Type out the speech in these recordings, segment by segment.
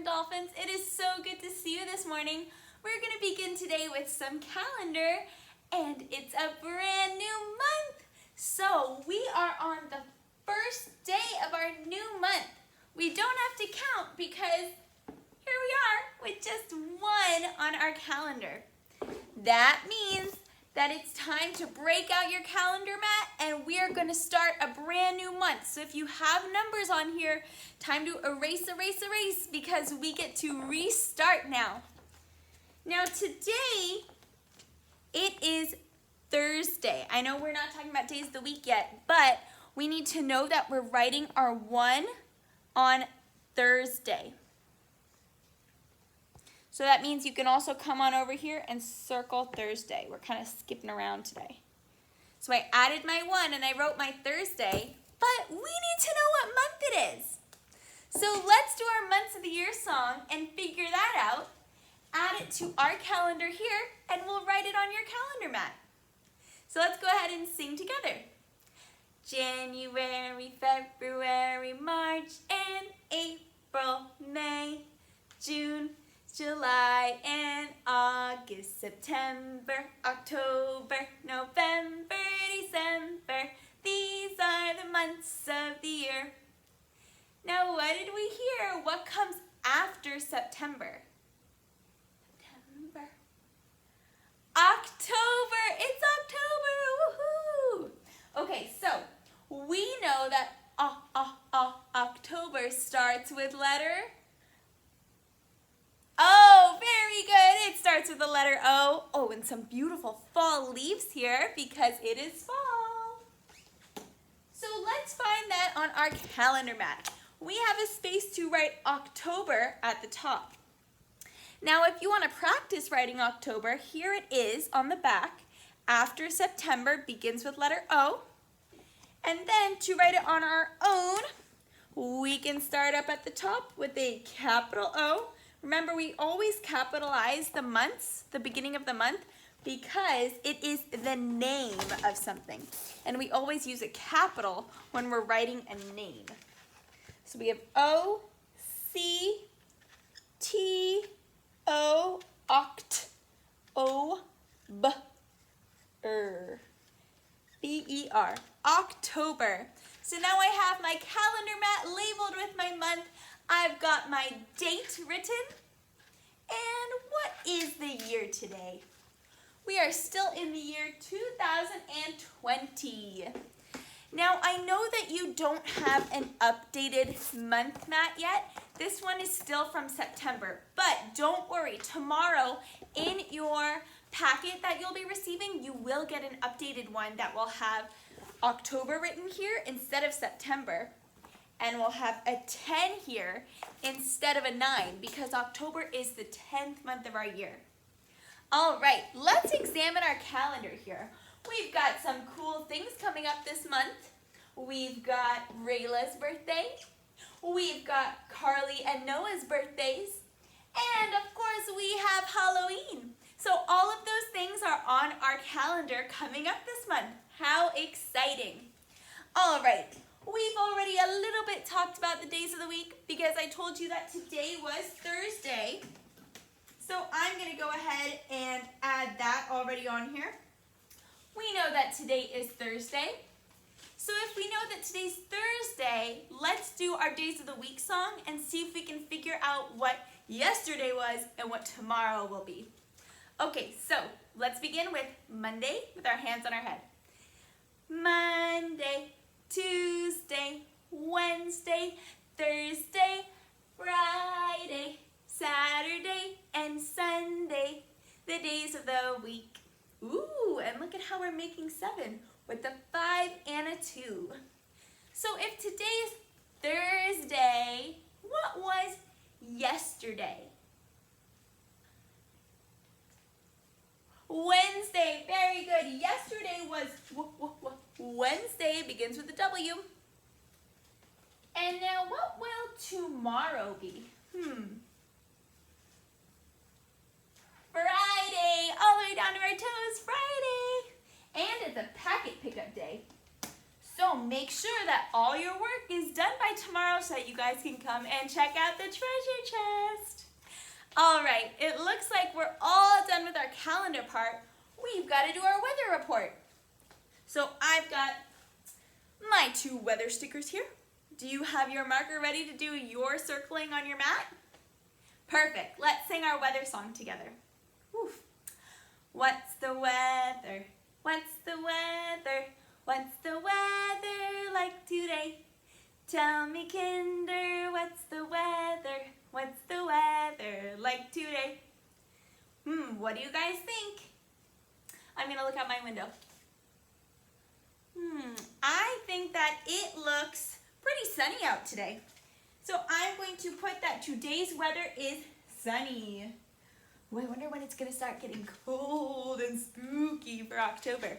Dolphins. It is so good to see you this morning. We're going to begin today with some calendar, and it's a brand new month. So we are on the first day of our new month. We don't have to count because here we are with just one on our calendar. That means that it's time to break out your calendar mat and we are going to start a brand new month. So if you have numbers on here, time to erase, erase, erase because we get to restart now. Now today, it is Thursday. I know we're not talking about days of the week yet, but we need to know that we're writing our 1 on Thursday. So that means you can also come on over here and circle Thursday. We're kind of skipping around today. So I added my 1 and I wrote my Thursday, but we need to know what month it is. So let's do our months of the year song and figure that out. Add it to our calendar here and we'll write it on your calendar mat. So let's go ahead and sing together. January, February, March, and April, May, June, July and August, September, October, November, December. These are the months of the year. Now what did we hear? What comes after September? September. October. It's October. Woohoo! Okay, so we know that October starts with letter O. Very good. It starts with the letter O. Oh, and some beautiful fall leaves here because it is fall. So let's find that on our calendar mat. We have a space to write October at the top. Now, if you want to practice writing October, here it is on the back. After September begins with letter O. And then to write it on our own, we can start up at the top with a capital O. Remember, we always capitalize the months, the beginning of the month, because it is the name of something. And we always use a capital when we're writing a name. So we have O, C, T, O, oct, O, B, R, B-E-R, October. So now I have my calendar mat labeled with my month. I've got my date written. And what is the year today? We are still in the year 2020. Now, I know that you don't have an updated month mat yet. This one is still from September, but don't worry. Tomorrow in your packet that you'll be receiving, you will get an updated one that will have October written here instead of September. And we'll have a 10 here instead of a 9 because October is the 10th month of our year. All right, let's examine our calendar here. We've got some cool things coming up this month. We've got Rayla's birthday. We've got Carly and Noah's birthdays. And of course, we have Halloween. So all of those things are on our calendar coming up this month. How exciting. All right. We've already a little bit talked about the days of the week because I told you that today was Thursday. So I'm going to go ahead and add that already on here. We know that today is Thursday. So if we know that today's Thursday, let's do our days of the week song and see if we can figure out what yesterday was and what tomorrow will be. Okay, so let's begin with Monday with our hands on our head. Monday, Tuesday, Wednesday, Thursday, Friday, Saturday, and Sunday, the days of the week. Ooh, and look at how we're making 7 with the 5 and a 2. So if today's Thursday, what was yesterday? Wednesday, very good. Yesterday was Wednesday, begins with a W. And now what will tomorrow be? Friday, all the way down to our toes, Friday. And it's a packet pickup day. So make sure that all your work is done by tomorrow so that you guys can come and check out the treasure chest. All right, it looks like we're all done with our calendar part. We've got to do our weather report. So I've got my 2 weather stickers here. Do you have your marker ready to do your circling on your mat? Perfect. Let's sing our weather song together. Oof. What's the weather? What's the weather? What's the weather like today? Tell me, kinder, what's the weather? What's the weather like today? What do you guys think? I'm gonna look out my window. I think that it looks pretty sunny out today. So I'm going to put that today's weather is sunny. Oh, I wonder when it's gonna start getting cold and spooky for October.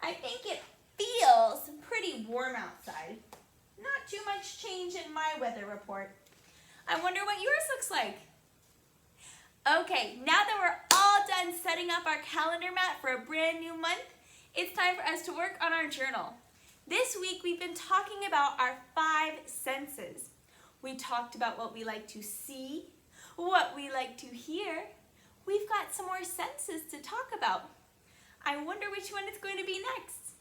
I think it feels pretty warm outside. Not too much change in my weather report. I wonder what yours looks like. Okay, now that we're all done setting up our calendar mat for a brand new month, it's time for us to work on our journal. This week we've been talking about our 5 senses. We talked about what we like to see, what we like to hear. We've got some more senses to talk about. I wonder which one is going to be next.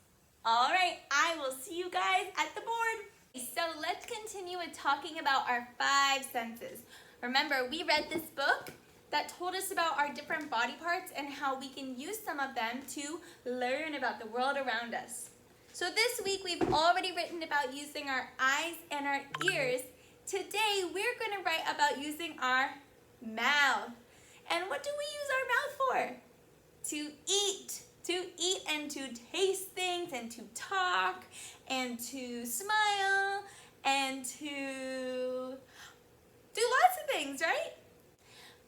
All right, I will see you guys at the board. So let's continue with talking about our 5 senses. Remember, we read this book that told us about our different body parts and how we can use some of them to learn about the world around us. So this week we've already written about using our eyes and our ears. Today we're going to write about using our mouth. And what do we use our mouth for? To eat. To eat and to taste things and to talk and to smile and to do lots of things, right?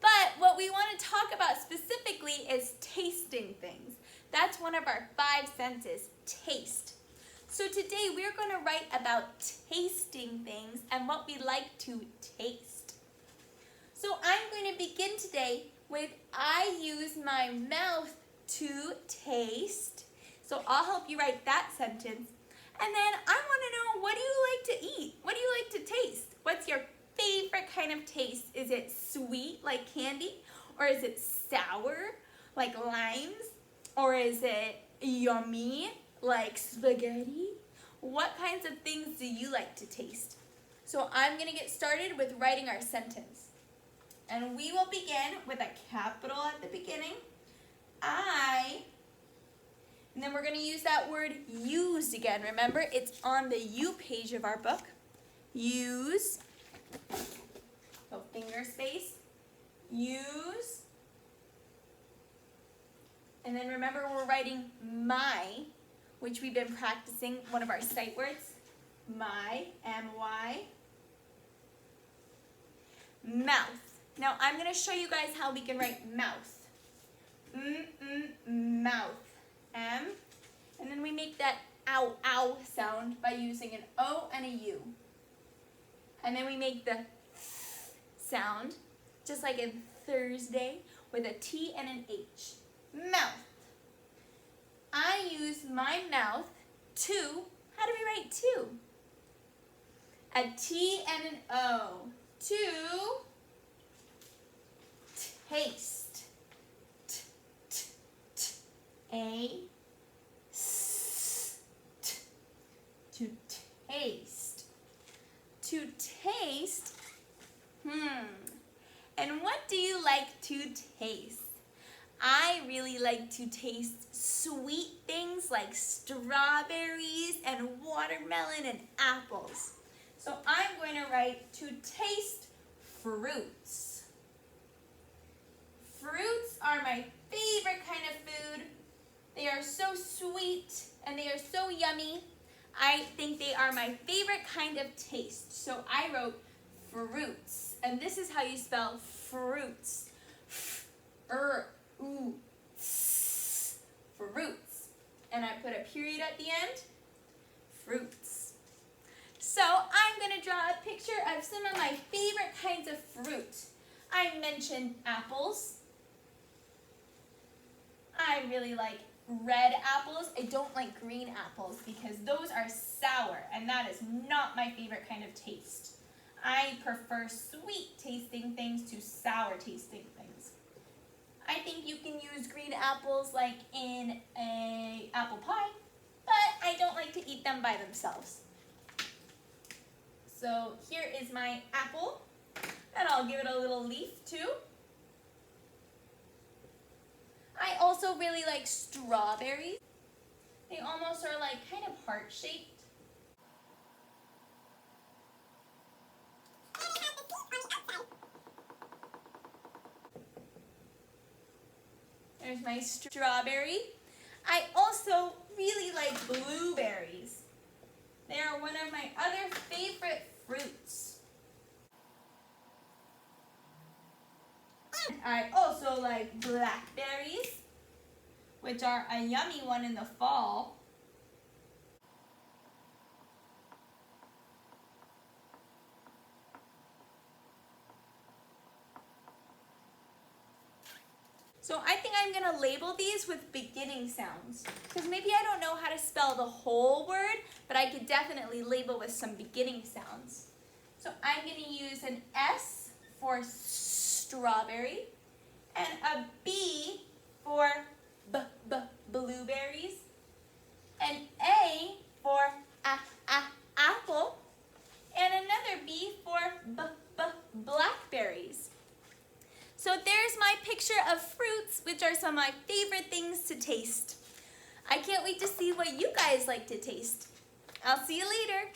But what we want to talk about specifically is tasting things. That's one of our 5 senses, taste. So today we're going to write about tasting things and what we like to taste. So I'm going to begin today with I use my mouth to taste. So I'll help you write that sentence. And then I want to know, what do you like to eat? What do you like to taste? What's your favorite kind of taste? Is it sweet like candy? Or is it sour like limes? Or is it yummy like spaghetti? What kinds of things do you like to taste? So I'm going to get started with writing our sentence. And we will begin with a capital at the beginning. I, and then we're going to use that word use again. Remember, it's on the U page of our book. Use, so finger space, use, and then remember we're writing my, which we've been practicing, one of our sight words, my, M-Y, mouth. Now I'm going to show you guys how we can write mouth. Mouth. M. And then we make that ow, ow sound by using an O and a U. And then we make the sound, just like in Thursday, with a T and an H. Mouth. I use my mouth to, how do we write to? A T and an O. To taste. A, S, T, to taste. To taste, And what do you like to taste? I really like to taste sweet things like strawberries and watermelon and apples. So I'm going to write to taste fruits. Fruits are my favorite kind of food. They are so sweet and they are so yummy. I think they are my favorite kind of taste. So I wrote fruits. And this is how you spell fruits. Fruits. And I put a period at the end. Fruits. So I'm going to draw a picture of some of my favorite kinds of fruit. I mentioned apples. I really like red apples. I don't like green apples because those are sour, and that is not my favorite kind of taste. I prefer sweet tasting things to sour tasting things. I think you can use green apples like in a apple pie, but I don't like to eat them by themselves. So here is my apple, and I'll give it a little leaf too. I also really like strawberries. They almost are like kind of heart-shaped. There's my strawberry. I also really like blueberries. They are one of my other favorite fruits. I also like blackberries, which are a yummy one in the fall. So I think I'm gonna label these with beginning sounds, because maybe I don't know how to spell the whole word, but I could definitely label with some beginning sounds. So I'm gonna use an S for strawberry, and a B for blueberries, an A for apple, and another B for blackberries. So there's my picture of fruits, which are some of my favorite things to taste. I can't wait to see what you guys like to taste. I'll see you later.